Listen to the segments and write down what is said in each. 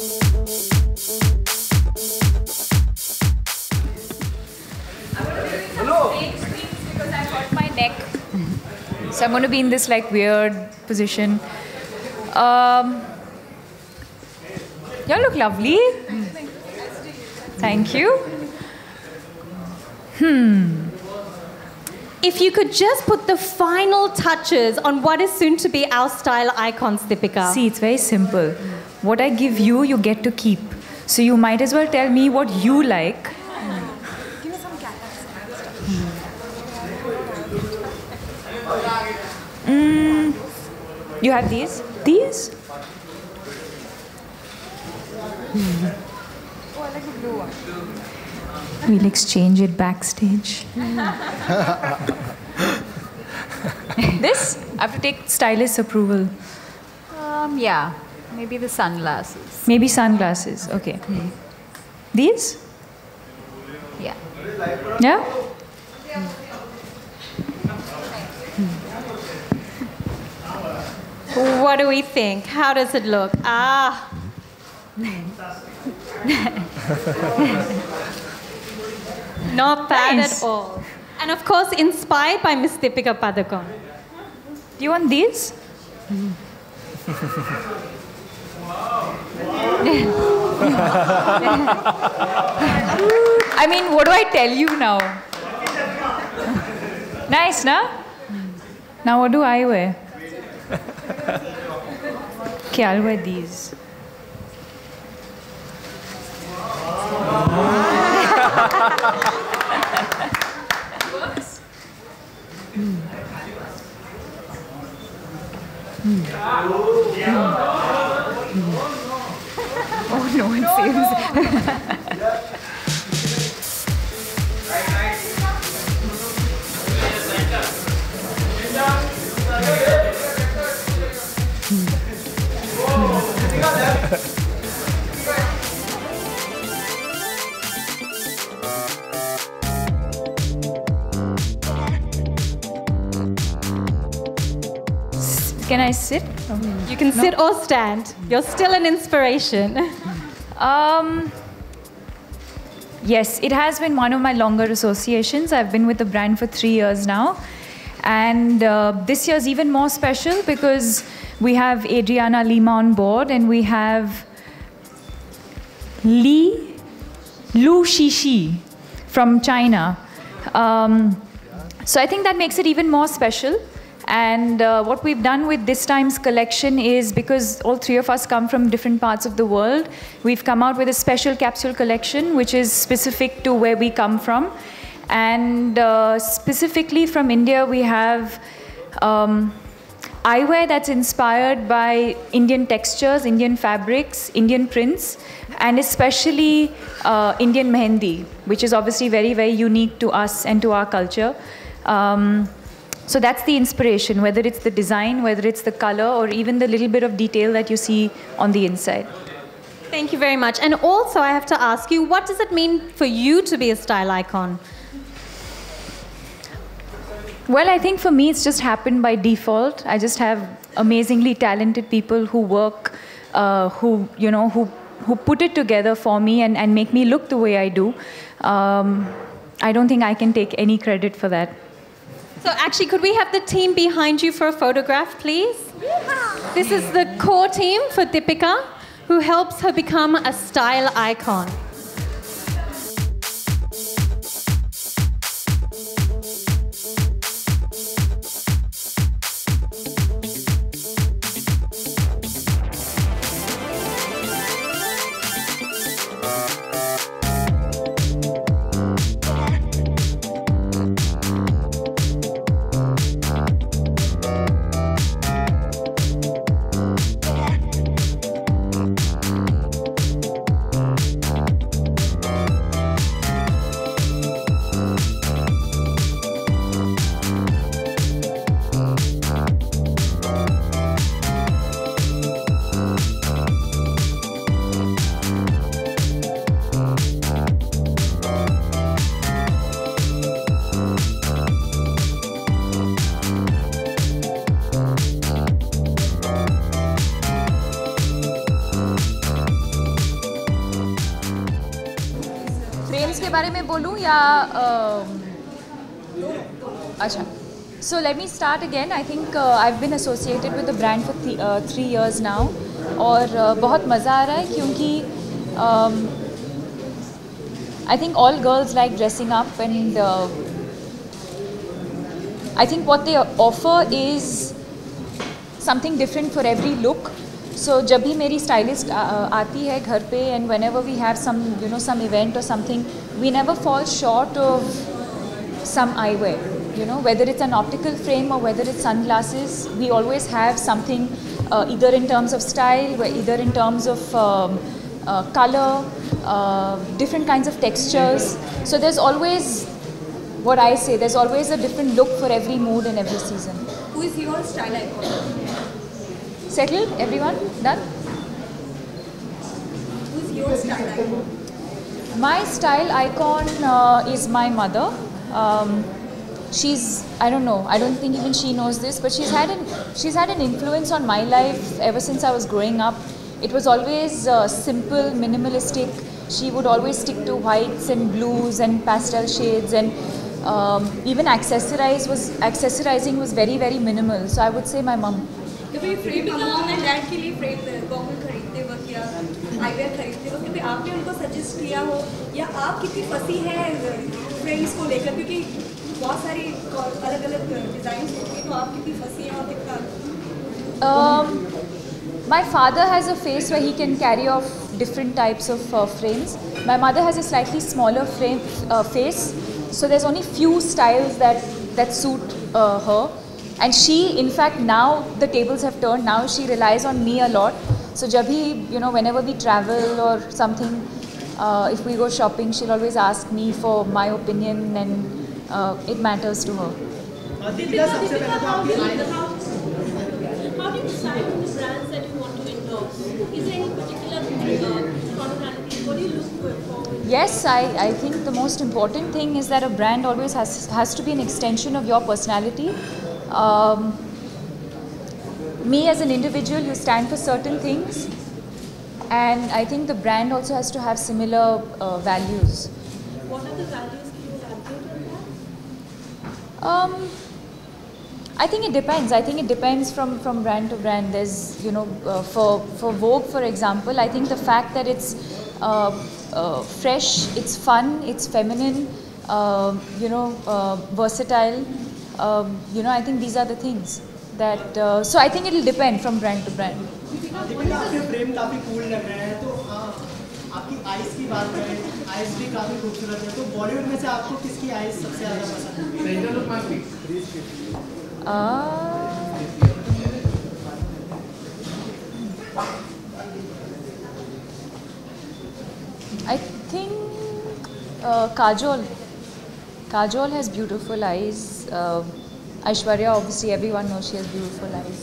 Because I hurt my neck. So I'm going to be in this like weird position. You look lovely. Thank you. If you could just put the final touches on what is soon to be our style icons, Deepika. See, it's very simple. What I give you, you get to keep. So you might as well tell me what you like. Give me some cat. You have these? These? Oh, I like the blue one. We'll exchange it backstage. This? I have to take stylist approval. Yeah. Maybe the sunglasses. Maybe sunglasses. Okay. These? Yeah. Yeah? What do we think? How does it look? Not bad Nice. at all. And of course, inspired by Miss Deepika Padukone. Do you want these? I mean, what do I tell you now? Nice, na? Now what do I wear? Okay, I'll wear these. Oh, no one seems. Can I sit? You can sit or stand. You're still an inspiration. Yes, it has been one of my longer associations. I've been with the brand for 3 years now. And this year's even more special because we have Adriana Lima on board and we have Lu Shishi from China. So I think that makes it even more special. And what we've done with this time's collection is, because all three of us come from different parts of the world, we've come out with a special capsule collection which is specific to where we come from. And specifically from India, we have eyewear that's inspired by Indian textures, Indian fabrics, Indian prints, and especially Indian mehendi, which is obviously very, very unique to us and to our culture. So that's the inspiration, whether it's the design, whether it's the color, or even the little bit of detail that you see on the inside. Thank you very much. And also, I have to ask you, what does it mean for you to be a style icon? Well, I think for me, it's just happened by default. I just have amazingly talented people who work, who put it together for me and make me look the way I do. I don't think I can take any credit for that. So actually, could we have the team behind you for a photograph, please? This is the core team for Deepika, who helps her become a style icon. बारे में बोलूँ या अच्छा. So let me start again. I think I've been associated with the brand for 3 years now और बहुत मज़ा आ रहा है क्योंकि I think all girls like dressing up and I think what they offer is something different for every look. So जब भी मेरी stylist आती है घर पे and whenever we have some some event or something, we never fall short of some eyewear. Whether it's an optical frame or whether it's sunglasses, we always have something either in terms of style, or either in terms of color, different kinds of textures. So there's always, what I say, there's always a different look for every mood and every season. Who is your style icon? Settled? Everyone? Done? Who is your style icon? My style icon is my mother. She's, I don't know, I don't think even she knows this, but she's had an influence on my life ever since I was growing up. It was always simple, minimalistic. She would always stick to whites and blues and pastel shades, and even accessorizing was very, very minimal. So I would say my mom. कभी frame mom and dad के लिए frame goggle खरीदते वक्त या eyewear खरीदते वक्त कभी आपने उनको सजेस्ट किया हो या आप कितनी फंसी है फ्रेम्स को लेकर क्योंकि बहुत सारी अलग अलग डिज़ाइन होती हैं तो आप कितनी फंसी हैं और कितना My father has a face where he can carry off different types of frames. My mother has a slightly smaller face, so there's only few styles that suit her. And she, in fact, now the tables have turned. Now she relies on me a lot. So jab bhi, whenever we travel or something, if we go shopping, she'll always ask me for my opinion, and it matters to her. Deepika, how do you decide on the brands that you want to endorse? Is there any particular tonality? What do you look for? Yes, I think the most important thing is that a brand always has to be an extension of your personality. Me as an individual, you stand for certain things, and I think the brand also has to have similar values. What are the values? Can you elaborate on that? I think it depends. I think it depends from brand to brand. There's, for Vogue, for example, I think the fact that it's fresh, it's fun, it's feminine, versatile. I think these are the things that. So I think it'll depend from brand to brand. Deepika आपके frame काफी cool लग रहे हैं तो आपकी eyes की बात करें आइज भी काफी खूबसूरत है तो बॉलीवुड में से आपको किसकी आइज सबसे ज्यादा पसंद I think Kajol has beautiful eyes. Aishwarya, obviously, everyone knows she has beautiful eyes.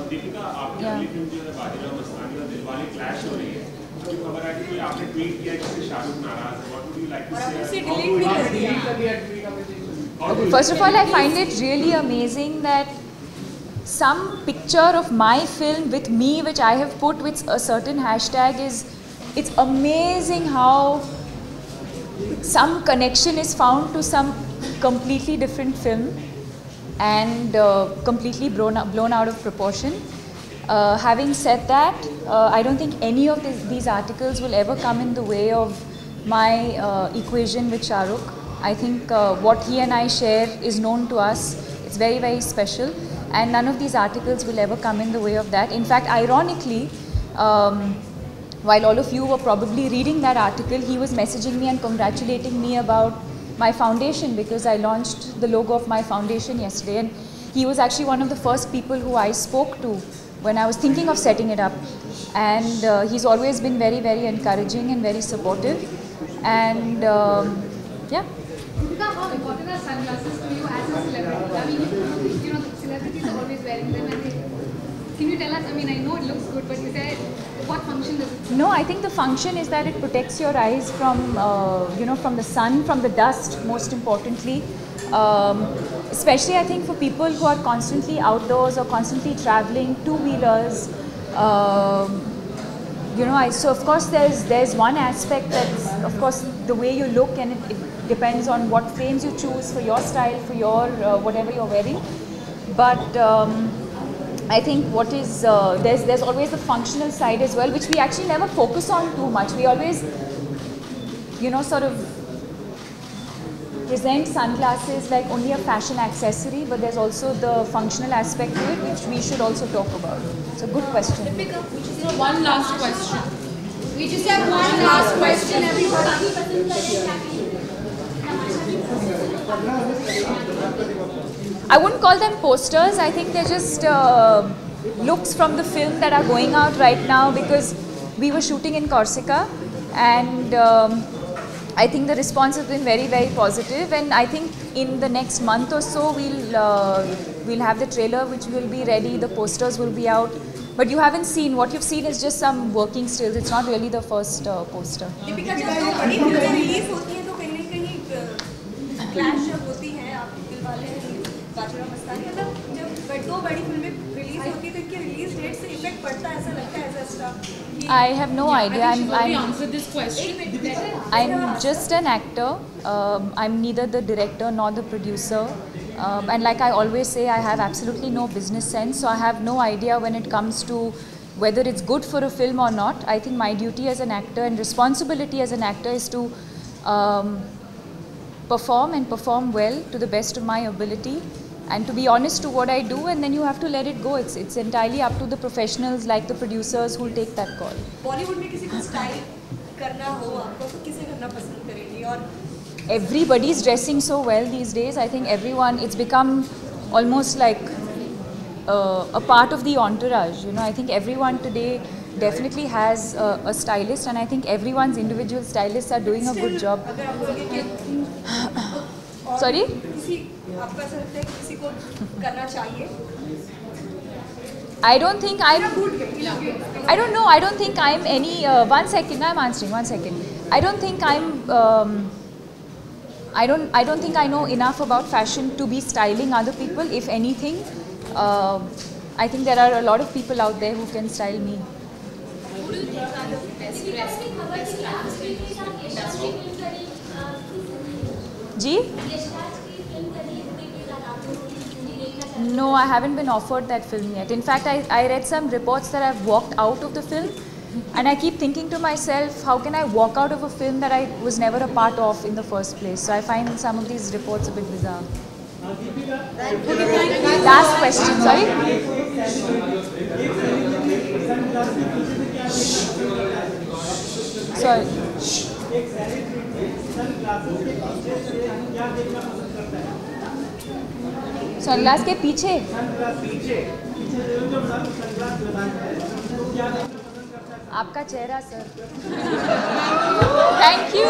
Deepika आपकी अगली फिल्म जो है बाजीराव मस्तानी और दिलवाले क्लैश हो रही है तो खबर आई कि आपने ट्वीट किया जिससे शाहरुख नाराज है what would you like to say First of all, I find it really amazing that some picture of my film with me, which I have put with a certain hashtag, it's amazing how some connection is found to some completely different film and completely blown out of proportion. Having said that, I don't think any of these articles will ever come in the way of my equation with Shahrukh. I think what he and I share is known to us. It's very, very special, and none of these articles will ever come in the way of that. In fact, ironically, while all of you were probably reading that article, he was messaging me and congratulating me about my foundation because I launched the logo of my foundation yesterday, and he was actually one of the first people who I spoke to when I was thinking of setting it up, and he's always been very, very encouraging and very supportive, and yeah. Deepika, how important are sunglasses to you as a celebrity? I mean, the celebrities are always wearing them, and can you tell us? I mean, I know it looks good, but is there what function does it? No, I think the function is that it protects your eyes from, from the sun, from the dust, most importantly. Especially, I think for people who are constantly outdoors or constantly traveling, two-wheelers, you know, so of course there's one aspect that's, of course, the way you look, and it depends on what frames you choose for your style, for your whatever you're wearing. But I think what is there's always the functional side as well, which we actually never focus on too much. We always, you know, sort of present sunglasses like only a fashion accessory, but there's also the functional aspect to it, which we should also talk about. It's a good question. So one last question. We just have one last question, everybody. I wouldn't call them posters. I think they're just looks from the film that are going out right now, because we were shooting in Corsica, and I think the response has been very, very positive, and I think in the next month or so we'll have the trailer, which will be ready. The posters will be out, but you haven't seen. What you've seen is just some working stills. It's not really the first poster. Deepika, जब दो बड़ी फिल्में release होती हैं तो कहीं ना कहीं क्लैश जब होती हैं, आप दिलवाले बादशाह मस्तानी, मतलब जब दो बड़ी फिल्में रिलीज होती हैं तो इनके रिलीज डेट से इफेक्ट पड़ता है, ऐसा लगता है as a star? I have no idea. Answered this question. I'm just an actor. I'm neither the director nor the producer. And like I always say, I have absolutely no business sense. So I have no idea when it comes to whether it's good for a film or not. I think my duty as an actor and responsibility as an actor is to perform and perform well to the best of my ability, and to be honest to what I do, and then you have to let it go. It's entirely up to the professionals like the producers who will take that call. Bollywood में किसी को style करना हो आपको तो किसे करना पसंद करेंगी? और Everybody's dressing so well these days. I think everyone, it's become almost like a part of the entourage. You know, I think everyone today definitely has a stylist, and I think everyone's individual stylists are doing a good job. अगर आप बोलेंगे कि Sorry? किसी आपको ऐसा लगता है कि किसी को करना चाहिए? I don't think I don't know. I don't think I'm any. One second, I'm answering. One second. I don't think I'm. I don't think I know enough about fashion to be styling other people. If anything, I think there are a lot of people out there who can style me. Ji? No, I haven't been offered that film yet. In fact, I read some reports that I've walked out of the film, and I keep thinking to myself, how can I walk out of a film that I was never a part of in the first place? So I find some of these reports a bit bizarre. Last question, sorry? Sorry. Sunglass के पीछे आपका चेहरा sir. Thank you.